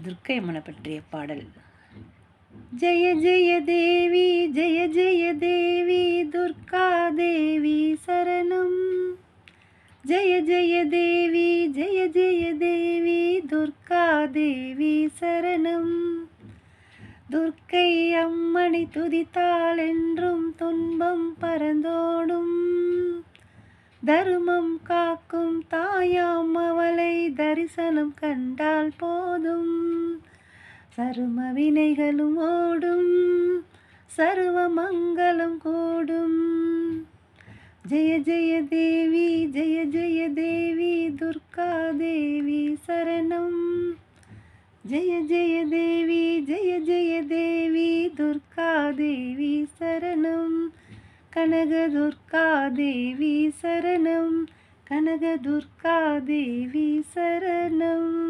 துர்க்கை அம்மனை பற்றிய பாடல். ஜெய ஜெய தேவி ஜெய ஜெய தேவி துர்கா தேவி சரணம். ஜெய ஜெய தேவி ஜெய ஜெய தேவி துர்கா தேவி சரணம். துர்க்கை அம்மனை துதித்தால் என்றும் துன்பம் பறந்தோடும். தருமம் காக்கும் தாயாம் அவளை தரிசனம் கண்டால் போதும். சரும வினைகளும் ஓடும், சர்வ மங்களம் கூடும். ஜெய ஜெய தேவி ஜெய ஜெய தேவி துர்கா தேவி சரணம். ஜெய ஜெய தேவி ஜெய ஜெய தேவி துர்கா தேவி சரணம். கனக துர்கா தேவி சரணம். கனக துர்கா தேவி சரணம்.